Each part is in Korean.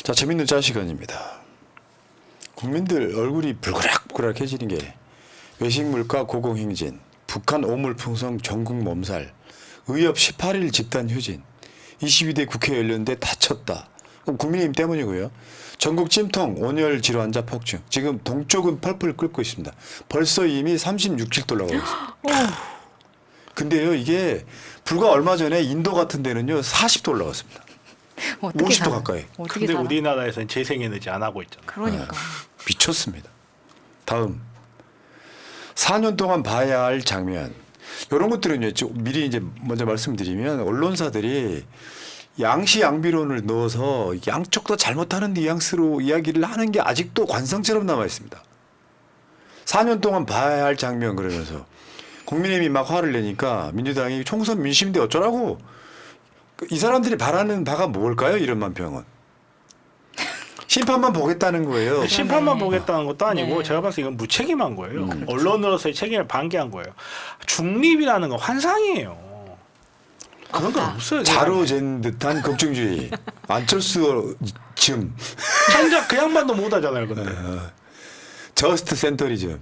자, 재밌는 짤 시간입니다. 국민들 얼굴이 불그락불그락해지는 게 외식 물가 고공행진, 북한 오물풍성 전국 몸살, 의협 18일 집단 휴진, 22대 국회 열렸는데 다쳤다. 국민의힘 때문이고요. 전국 찜통, 온열 질환자 폭증. 지금 동쪽은 펄펄 끓고 있습니다. 벌써 이미 36킬 올라가고 있습니다. 근데요, 이게 불과 얼마 전에 인도 같은 데는요 40도 올라갔습니다. 50도 가까이. 근데 우리나라에서는 재생에너지 안 하고 있잖아. 그러니까. 미쳤습니다. 다음 4년 동안 봐야 할 장면. 이런 것들은요, 미리 이제 먼저 말씀드리면 언론사들이 양시양비론을 넣어서 양쪽 다 잘못하는 뉘앙스로 이야기를 하는 게 아직도 관성처럼 남아 있습니다. 4년 동안 봐야 할 장면 그러면서 국민의힘이 막 화를 내니까 민주당이 총선 민심인데 어쩌라고. 이 사람들이 바라는 바가 뭘까요? 이런 만평은. 심판만 보겠다는 거예요. 심판만 보겠다는 것도 아니고 네. 제가 봤을 때 이건 무책임한 거예요. 언론으로서의 책임을 방기한 거예요. 중립이라는 건 환상이에요. 그런 건 없어요. 자로 잰 듯한 걱정주의. 안철수 즘. 창작 그 양반도 못 하잖아요. 근데. 저스트 센터리즘.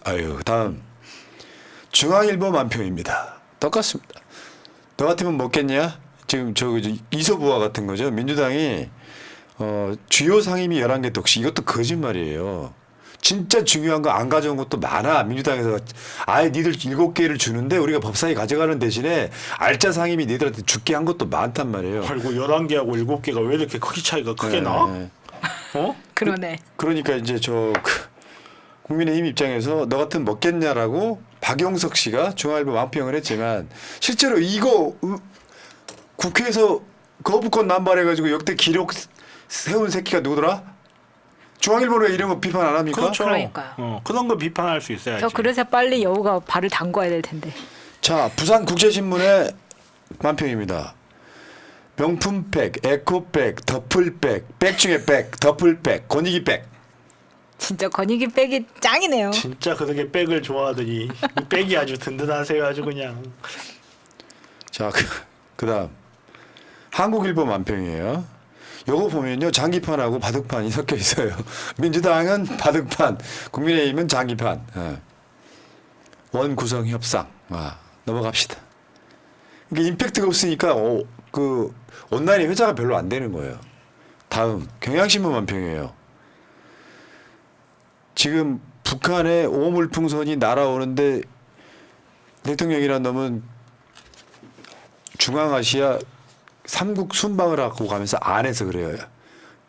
아유, 다음 중앙일보 만평입니다. 똑같습니다. 너 같으면 먹겠냐? 지금 이소부와 같은 거죠. 민주당이 주요 상임위 11개 독식. 이것도 거짓말이에요. 진짜 중요한 거 안 가져온 것도 많아. 민주당에서 아예 니들 7개를 주는데 우리가 법사위 가져가는 대신에 알짜 상임위 니들한테 죽게 한 것도 많단 말이에요. 아이고 11개하고 7개가 왜 이렇게 크기 차이가 크게 나? 어? 그러네. 그러니까 이제 국민의힘 입장에서 너 같으면 먹겠냐라고 박용석 씨가 중앙일보 만평을 했지만 실제로 이거 국회에서 거부권 남발해가지고 역대 기록 세운 새끼가 누구더라? 중앙일보는 이런 거 비판 안 합니까? 그렇죠. 그러니까요. 그런 거 비판할 수 있어야지. 저 그래서 빨리 여우가 발을 담궈야 될 텐데. 자, 부산국제신문의 만평입니다. 명품백, 에코백, 더플백, 백 중에 백, 더플백, 권익위백. 진짜 권익위 백이 짱이네요. 진짜 그렇게 백을 좋아하더니 이 백이 아주 든든하세요. 아주 그냥. 자, 그다음 한국일보 만평이에요. 요거 보면요, 장기판하고 바둑판이 섞여 있어요. 민주당은 바둑판, 국민의힘은 장기판. 원 구성 협상. 넘어갑시다. 이게 임팩트가 없으니까 온라인 회자가 별로 안 되는 거예요. 다음 경향신문 만평이에요. 지금 북한의 오물풍선이 날아오는데 대통령이란 놈은 중앙아시아 삼국 순방을 하고 가면서 안에서 그래요.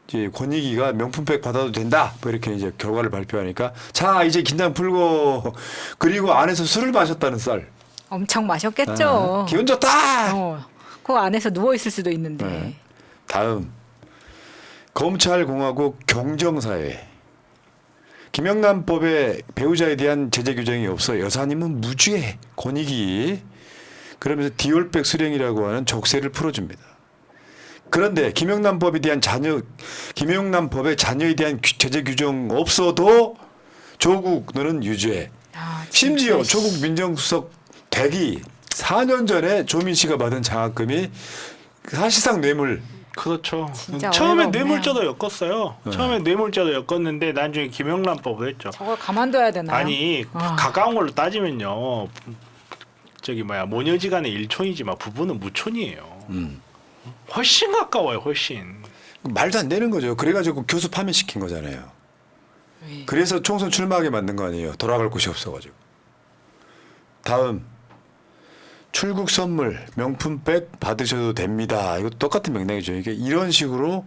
이제 권익위가 명품백 받아도 된다. 뭐 이렇게 이제 결과를 발표하니까 자 이제 긴장 풀고 그리고 안에서 술을 마셨다는 썰. 엄청 마셨겠죠. 기분 좋다. 그 안에서 누워 있을 수도 있는데. 네. 다음 검찰공화국 경정사회. 김영란법에 배우자에 대한 제재 규정이 없어 여사님은 무죄. 권익위. 그러면서 디올백 수령이라고 하는 족쇄를 풀어줍니다. 그런데 김영란법에 대한 김영란법에 자녀에 대한 제재 규정 없어도 조국 너는 유죄. 심지어 조국 민정수석 대기 4년 전에 조민 씨가 받은 장학금이 사실상 뇌물. 그렇죠. 진짜 처음에 어이가 뇌물죄도 엮었어요. 처음에 뇌물죄도 엮었는데 나중에 김영란법을 했죠. 저걸 가만둬야 되나요? 아니 가까운 걸로 따지면요. 모녀지간의 일촌이지만 부부는 무촌이에요. 훨씬 가까워요. 훨씬. 말도 안 되는 거죠. 그래가지고 교수 파면시킨 거잖아요. 그래서 총선 출마하게 만든 거 아니에요. 돌아갈 곳이 없어가지고. 다음 출국 선물 명품백 받으셔도 됩니다. 이거 똑같은 맥락이죠. 이게 이런 식으로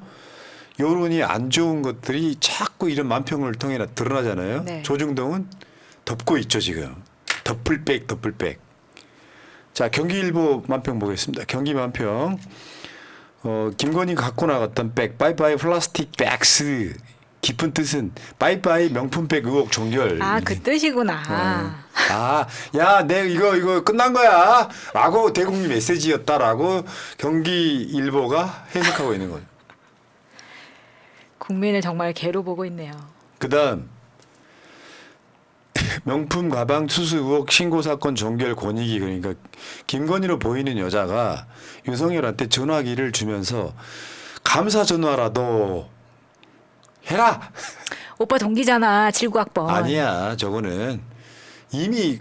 여론이 안 좋은 것들이 자꾸 이런 만평을 통해 드러나잖아요. 네. 조중동은 덮고 있죠 지금. 더플백. 자, 경기일보 만평 보겠습니다. 경기 만평. 김건희 갖고 나갔던 백, 빠이빠이 플라스틱 백스. 깊은 뜻은 빠이빠이 명품백 의혹 종결. 그 뜻이구나. 야, 이거 끝난 거야. 라고 대국민 메시지였다라고 경기일보가 해석하고 있는 거예요. 국민을 정말 개로 보고 있네요. 그다음 명품 가방 수수 의혹 신고 사건 종결 권익위. 그러니까 김건희로 보이는 여자가 윤석열한테 전화기를 주면서 감사 전화라도 해라. 오빠 동기잖아. 79학번. 아니야. 저거는 이미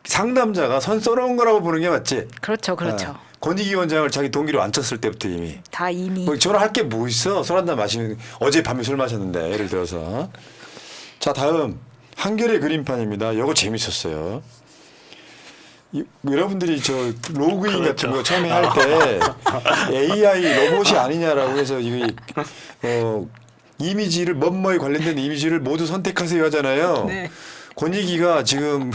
상담자가 선 써놓은 거라고 보는 게 맞지. 그렇죠. 그렇죠. 아, 권익위 원장을 자기 동기로 앉혔을 때부터 이미. 다 이미. 뭐 저런 할 게 뭐 있어? 술 한잔 마시는 어제 밤에 술 마셨는데 예를 들어서. 자 다음 한겨레 그림판입니다. 이거 재밌었어요. 여러분들이 저 로그인 그렇죠. 같은 거 처음에 할 때 AI 로봇이 아니냐라고 해서 이거 이미지를 뭐뭐에 관련된 이미지를 모두 선택하세요 하잖아요. 네. 권익위가 지금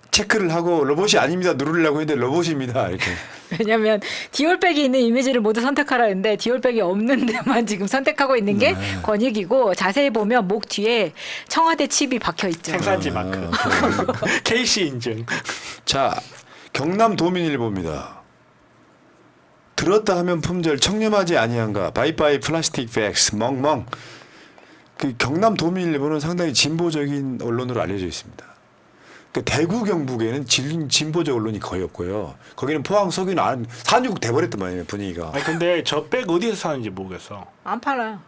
체크를 하고 로봇이 아닙니다 누르려고 했는데 로봇입니다 이렇게. 왜냐면 디올백이 있는 이미지를 모두 선택하라 했는데 디올백이 없는 데만 지금 선택하고 있는 게 권익이고 자세히 보면 목 뒤에 청와대 칩이 박혀 있죠. 생산지 마크. KC 인증. 자 경남 도민일보입니다. 들었다 하면 품절 청렴하지 아니한가 바이바이 플라스틱 백스 멍멍. 그 경남 도민일보는 상당히 진보적인 언론으로 알려져 있습니다. 그 대구 경북에는 진보적 언론이 거의 없고요. 거기는 포항 서귀는 산유국 돼버렸단 말이에요 분위기가. 아니 근데 저 백 어디서 사는지 모르겠어. 안 팔아요.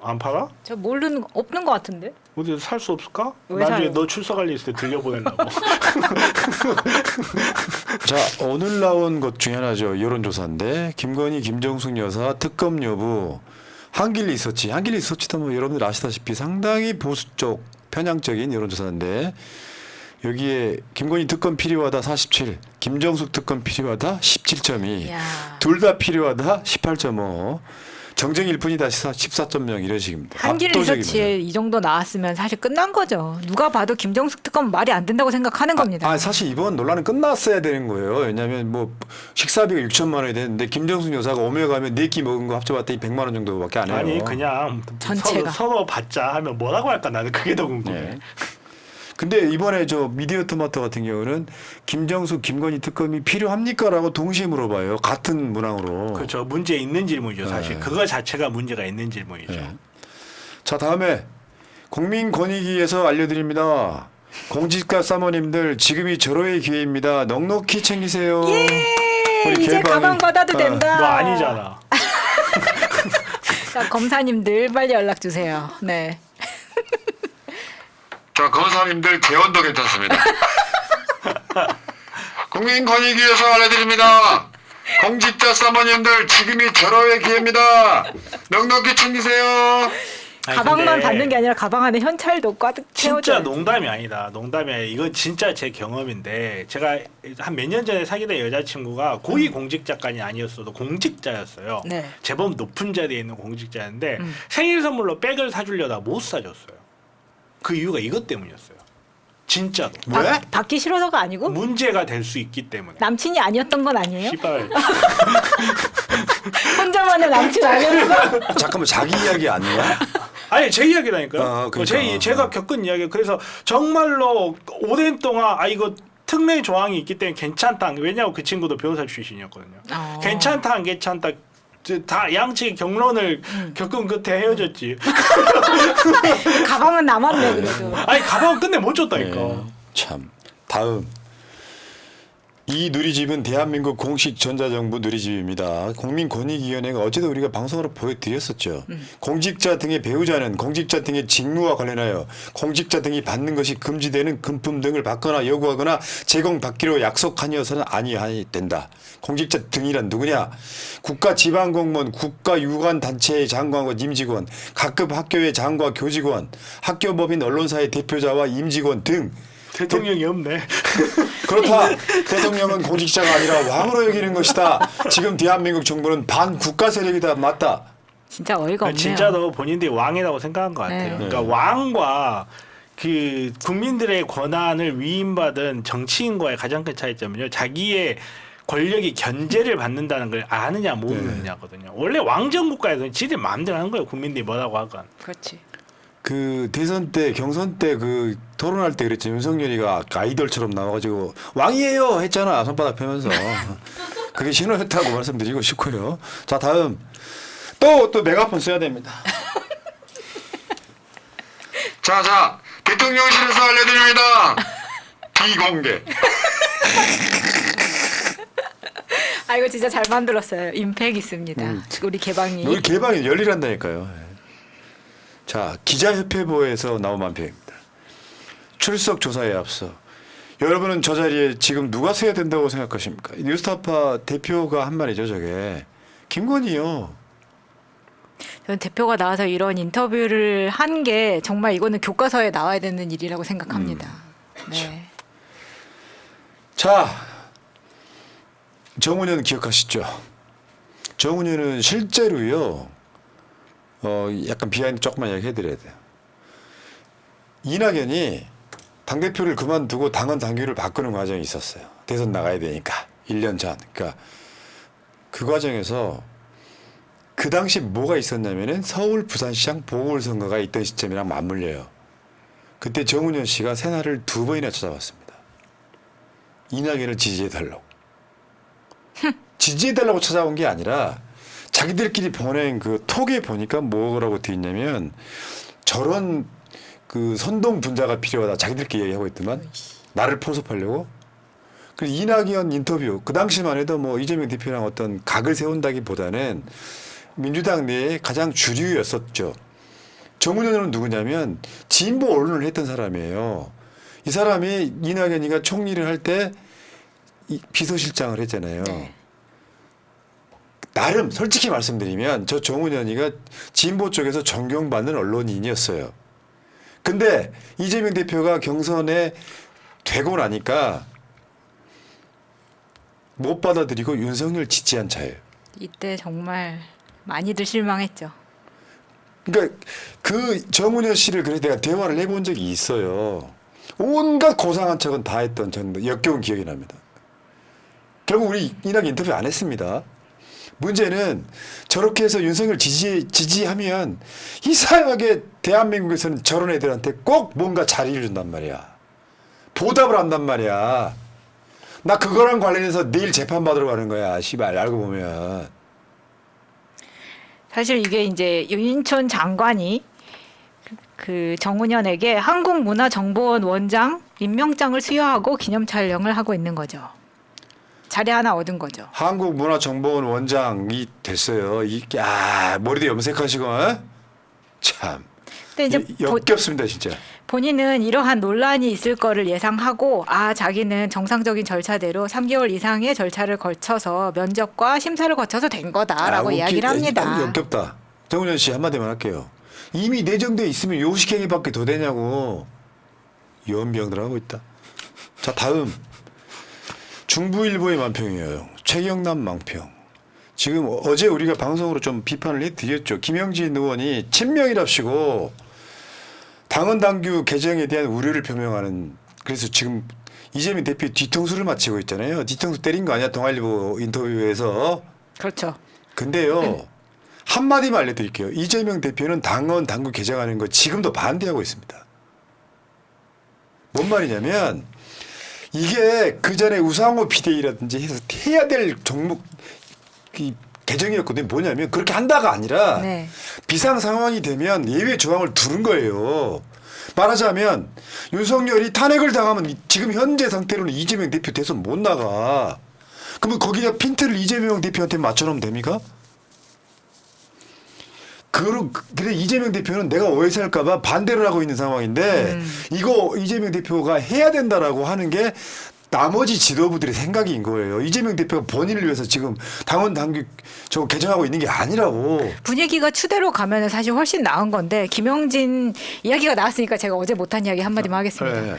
안 팔아? 저 모르는 없는 것 같은데. 어디서 살 수 없을까? 왜 나중에 사요? 너 출석 관리 있을 때 들려보내려고. 자 오늘 나온 것 중에 하나죠. 여론조사인데 김건희 김정숙 여사 특검 여부 한길 리서치도 뭐 여러분들 아시다시피 상당히 보수 쪽 편향적인 여론조사인데 여기에 김건희 특검 필요하다 47, 김정숙 특검 필요하다 17.2, 야. 둘 다 필요하다 18.5, 정쟁일 뿐이다 14.0 이런 식입니다. 한길 압도적입니다. 리서치에 이 정도 나왔으면 사실 끝난 거죠. 누가 봐도 김정숙 특검 말이 안 된다고 생각하는 겁니다. 사실 이번 논란은 끝났어야 되는 거예요. 왜냐하면 뭐 식사비가 6천만 원이 되는데 김정숙 여사가 오며 가면 4끼 먹은 거 합쳐봤더니 100만 원 정도밖에 안 해요. 아니 그냥 전체가. 서로 받자 하면 뭐라고 할까 나는 그게 더 궁금해. 네. 근데 이번에 저 미디어 토마토 같은 경우는 김정숙, 김건희 특검이 필요합니까라고 동시에 물어봐요. 같은 문항으로. 그렇죠. 문제 있는 질문이죠 사실. 네. 그거 자체가 문제가 있는 질문이죠. 네. 자 다음에 국민권익위에서 알려드립니다. 공직자 사모님들 지금이 절호의 기회입니다. 넉넉히 챙기세요. 예, 우리 이제 개방이- 가방 받아도 된다. 너 아니잖아. 자, 검사님들 빨리 연락 주세요. 네. 자 검사님들 개원도 괜찮습니다. 국민권익위에서 알려드립니다. 공직자 사모님들 지금이 절호의 기회입니다. 넉넉히 챙기세요. 아니, 가방만 근데 받는 게 아니라 가방 안에 현찰도 가득 진짜 채워져. 농담이 아니다. 농담이 아니라 이건 진짜 제 경험인데 제가 한 몇 년 전에 사귀던 여자친구가 고위 공직자까지 아니었어도 공직자였어요. 네. 제법 높은 자리에 있는 공직자였는데 생일 선물로 백을 사주려다 못 사줬어요. 그 이유가 이것 때문이었어요. 진짜로. 왜? 받기 싫어서가 아니고 문제가 될 수 있기 때문에. 남친이 아니었던 건 아니에요? 씨발. 혼자만의 남친 아니었어? 잠깐만 자기 이야기 아니야? 아니 제 이야기라니까요. 그러니까. 제가 겪은 이야기. 그래서 정말로 오랜 동안 이거 특례 조항이 있기 때문에 괜찮다. 왜냐하면 그 친구도 변호사 출신이었거든요. 괜찮다 안 괜찮다. 다 양측의 경론을 겪은 끝에 헤어졌지. 가방은 남았네 그래도. 아니 가방 끝내 못 줬다니까. 네, 참. 다음. 이 누리집은 대한민국 공식 전자정부 누리집입니다. 국민권익위원회가 어제도 우리가 방송으로 보여드렸었죠. 공직자 등의 배우자는 공직자 등의 직무와 관련하여 공직자 등이 받는 것이 금지되는 금품 등을 받거나 요구하거나 제공받기로 약속하여서는 아니해야 된다. 공직자 등이란 누구냐? 국가 지방공무원, 국가유관단체의 장관과 임직원, 각급 학교의 장과 교직원, 학교법인 언론사의 대표자와 임직원 등 대통령이 없네. 그렇다. 대통령은 공직자가 아니라 왕으로 여기는 것이다. 지금 대한민국 정부는 반국가 세력이다. 맞다. 진짜 어이가 없네요. 진짜로 본인들이 왕이라고 생각한 것 같아요. 네. 그러니까 왕과 그 국민들의 권한을 위임받은 정치인과의 가장 큰 차이점은요. 자기의 권력이 견제를 받는다는 걸 아느냐 모르느냐거든요. 원래 왕정 국가에서는 지들 마음대로 하는 거예요. 국민들이 뭐라고 하건. 그렇지. 그 대선 때 경선 때 그 토론할 때 그랬죠. 윤석열이가 아이돌처럼 나와가지고 왕이에요 했잖아. 손바닥 펴면서. 그게 신호였다고 말씀드리고 싶고요. 자 다음 또 메가폰 써야 됩니다. 자 대통령실에서 알려드립니다. 비공개. 아 이거 진짜 잘 만들었어요. 임팩 있습니다. 우리 개방이. 우리 개방이 열일한다니까요. 자, 기자협회보에서 나온 만평입니다. 출석 조사에 앞서 여러분은 저 자리에 지금 누가 서야 된다고 생각하십니까? 뉴스타파 대표가 한 말이죠, 저게. 김건희요. 저는 대표가 나와서 이런 인터뷰를 한 게 정말 이거는 교과서에 나와야 되는 일이라고 생각합니다. 네. 자, 정운현 기억하시죠? 정운현은 실제로요. 약간 비하인드 조금만 이야기해드려야 돼요. 이낙연이 당대표를 그만두고 당헌 당규를 바꾸는 과정이 있었어요. 대선 나가야 되니까 1년 전. 그러니까 그 과정에서 그 당시 뭐가 있었냐면은 서울 부산시장 보궐선거가 있던 시점이랑 맞물려요. 그때 정운현 씨가 새날을 2번이나 찾아왔습니다. 이낙연을 지지해달라고. 지지해달라고 찾아온 게 아니라 자기들끼리 보낸 그 톡에 보니까 뭐라고 돼 있냐면 저런 그 선동 분자가 필요하다. 자기들끼리 얘기하고 있더만 나를 포섭하려고. 그래서 이낙연 인터뷰 그 당시만 해도 뭐 이재명 대표랑 어떤 각을 세운다기보다는 민주당 내에 가장 주류였었죠. 정운현은 누구냐면 진보 언론을 했던 사람이에요. 이 사람이 이낙연이가 총리를 할 때 비서실장을 했잖아요. 네. 나름 솔직히 말씀드리면 저 정운현이가 진보 쪽에서 존경받는 언론인이었어요. 근데 이재명 대표가 경선에 되고 나니까 못 받아들이고 윤석열 지지한 차예요. 이때 정말 많이들 실망했죠. 그러니까 그 정운현 씨를 그래서 내가 대화를 해본 적이 있어요. 온갖 고상한 척은 다 했던 저는 역겨운 기억이 납니다. 결국 우리 이낙연 인터뷰 안 했습니다. 문제는 저렇게 해서 윤석열 지지하면 이상하게 대한민국에서는 저런 애들한테 꼭 뭔가 자리를 준단 말이야. 보답을 한단 말이야. 나 그거랑 관련해서 내일 재판 받으러 가는 거야. 씨발 알고 보면. 사실 이게 이제 윤인천 장관이 그 정운현에게 한국문화정보원 원장 임명장을 수여하고 기념 촬영을 하고 있는 거죠. 자리 하나 얻은 거죠. 한국문화정보원 원장이 됐어요. 머리도 염색하시고 참. 근데 이제 역겹습니다 진짜. 본인은 이러한 논란이 있을 거를 예상하고 자기는 정상적인 절차대로 3개월 이상의 절차를 거쳐서 면접과 심사를 거쳐서 된 거다라고 이야기를 합니다. 역겹다. 정운현 씨 한마디만 할게요. 이미 내정돼 있으면 요식행위밖에 더 되냐고. 연병들 하고 있다. 자 다음. 중부일보의 만평이에요. 최경남 망평. 지금 어제 우리가 방송으로 좀 비판을 해드렸죠. 김영진 의원이 친명이랍시고 당헌 당규 개정에 대한 우려를 표명하는. 그래서 지금 이재명 대표 뒤통수를 맞히고 있잖아요. 뒤통수 때린 거 아니야 동아일보 인터뷰에서. 그렇죠. 근데요. 한마디만 알려드릴게요. 이재명 대표는 당헌 당규 개정하는 거 지금도 반대하고 있습니다. 뭔 말이냐면 이게 그 전에 우상호 비대위라든지 해서 해야 될 종목 개정이었거든요. 뭐냐면 그렇게 한다가 아니라 네. 비상 상황이 되면 예외 조항을 두는 거예요. 말하자면 윤석열이 탄핵을 당하면 지금 현재 상태로는 이재명 대표 대선 못 나가. 그러면 거기다 핀트를 이재명 대표한테 맞춰놓으면 됩니까? 그래 이재명 대표는 내가 오해서 할까봐 반대를 하고 있는 상황인데 이거 이재명 대표가 해야 된다라고 하는 게 나머지 지도부들의 생각인 거예요. 이재명 대표가 본인을 위해서 지금 당헌 당규 저거 개정하고 있는 게 아니라고. 분위기가 추대로 가면 사실 훨씬 나은 건데 김영진 이야기가 나왔으니까 제가 어제 못한 이야기 한마디만 하겠습니다. 네.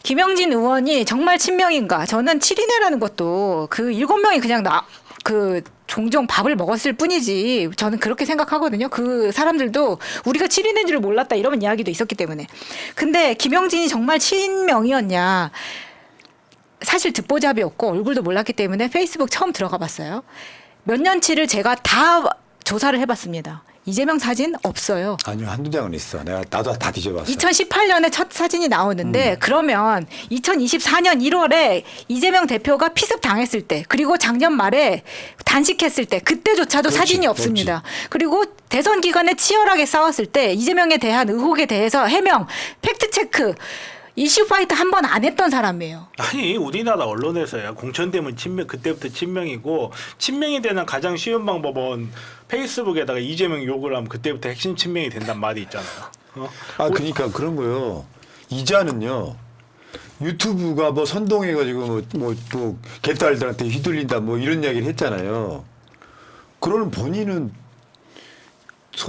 김영진 의원이 정말 친명인가? 저는 7인회라는 것도 그 7명이 그냥 종종 밥을 먹었을 뿐이지 저는 그렇게 생각하거든요. 그 사람들도 우리가 7인인 줄 몰랐다 이런 이야기도 있었기 때문에. 근데 김영진이 정말 친명이었냐. 사실 듣보잡이었고 얼굴도 몰랐기 때문에 페이스북 처음 들어가 봤어요. 몇 년치를 제가 다 조사를 해봤습니다. 이재명 사진 없어요. 아니요 한두 장은 있어. 나도 다 뒤져봤어. 2018년에 첫 사진이 나오는데 그러면 2024년 1월에 이재명 대표가 피습 당했을 때 그리고 작년 말에 단식했을 때 그때조차도 그렇지, 사진이 없습니다. 그리고 대선 기간에 치열하게 싸웠을 때 이재명에 대한 의혹에 대해서 해명, 팩트 체크 이슈 파이트 한 번 안 했던 사람이에요. 아니 우리나라 언론에서야 공천되면 친명 그때부터 친명이고 친명이 되는 가장 쉬운 방법은 페이스북에다가 이재명 욕을 하면 그때부터 핵심 친명이 된단 말이 있잖아요. 아 그러니까 그런 거요. 이자는요. 유튜브가 뭐 선동해가지고 뭐 개딸들한테 휘둘린다 뭐 이런 이야기를 했잖아요. 그러는 본인은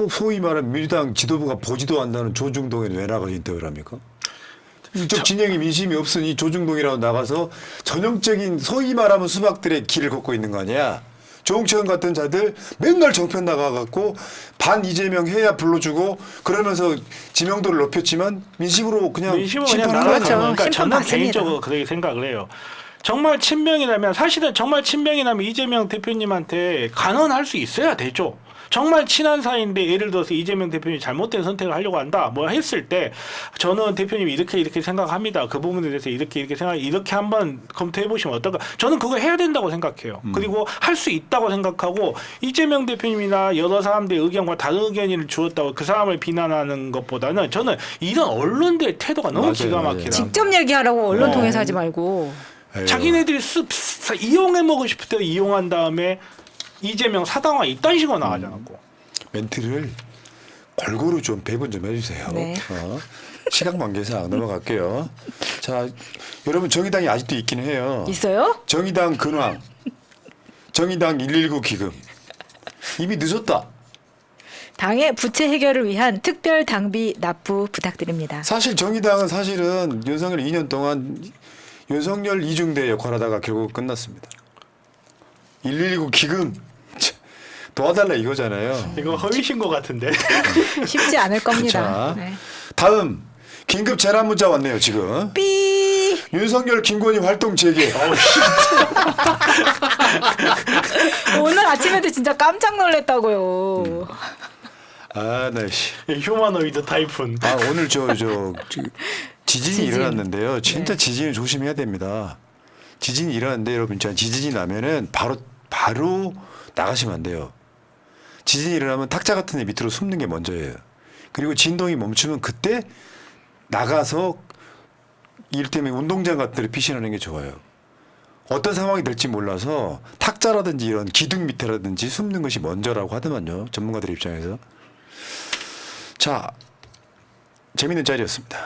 소위 말하는 민주당 지도부가 보지도 않는 조중동에 왜 나가 인터뷰를 합니까? 이쪽 진영이 민심이 없으니 조중동이라고 나가서 전형적인 소위 말하면 수박들의 길을 걷고 있는 거 아니야. 조홍천 같은 자들 맨날 정편 나가갖고 반 이재명 해야 불러주고 그러면서 지명도를 높였지만 민심으로 그냥 민심은 그냥 심판하는 나가죠. 거잖아요. 그러니까 심판 저는 받습니다. 개인적으로 그렇게 생각을 해요. 정말 친명이라면 사실은 정말 친명이라면 이재명 대표님한테 간언할 수 있어야 되죠. 정말 친한 사이인데 예를 들어서 이재명 대표님이 잘못된 선택을 하려고 한다 뭐 했을 때 저는 대표님이 이렇게 생각합니다. 그 부분에 대해서 이렇게 이렇게 한번 검토해 보시면 어떨까? 저는 그거 해야 된다고 생각해요. 그리고 할 수 있다고 생각하고 이재명 대표님이나 여러 사람들의 의견과 다른 의견을 주었다고 그 사람을 비난하는 것보다는 저는 이런 언론들의 태도가 너무 맞아요, 기가 맞아요. 막히다. 직접 얘기하라고 언론 네. 통해서 하지 말고. 에휴. 자기네들이 이용해 먹고 싶을 때 이용한 다음에 이재명 사당화 이딴 식으로 나가잖아고. 멘트를 골고루 좀 배분 좀 해주세요. 네. 시간 관계상 넘어갈게요. 자, 여러분 정의당이 아직도 있긴 해요. 있어요? 정의당 근황, 정의당 119 기금 이미 늦었다. 당의 부채 해결을 위한 특별 당비 납부 부탁드립니다. 사실 정의당은 사실은 윤석열 2년 동안 윤석열 이중대 역할하다가 결국 끝났습니다. 119 기금 도와달라 이거잖아요. 이거 허위 신고 같은데. 쉽지 않을 겁니다. 자, 네. 다음 긴급 재난 문자 왔네요 지금. 삐. 윤석열 김건희 활동 재개. 오늘 아침에도 진짜 깜짝 놀랐다고요. 아, 나 씨. 휴머노이드 타이푼. 아, 오늘 지진이 지진. 일어났는데요. 진짜 네. 지진을 조심해야 됩니다. 지진이 일어났는데 여러분, 지진이 나면은 바로 나가시면 안 돼요. 지진이 일어나면 탁자 같은 데 밑으로 숨는 게 먼저예요. 그리고 진동이 멈추면 그때 나가서 이를테면 운동장 같은 데를 피신하는 게 좋아요. 어떤 상황이 될지 몰라서 탁자라든지 이런 기둥 밑에라든지 숨는 것이 먼저라고 하더만요. 전문가들 입장에서. 자, 재밌는 짤이었습니다.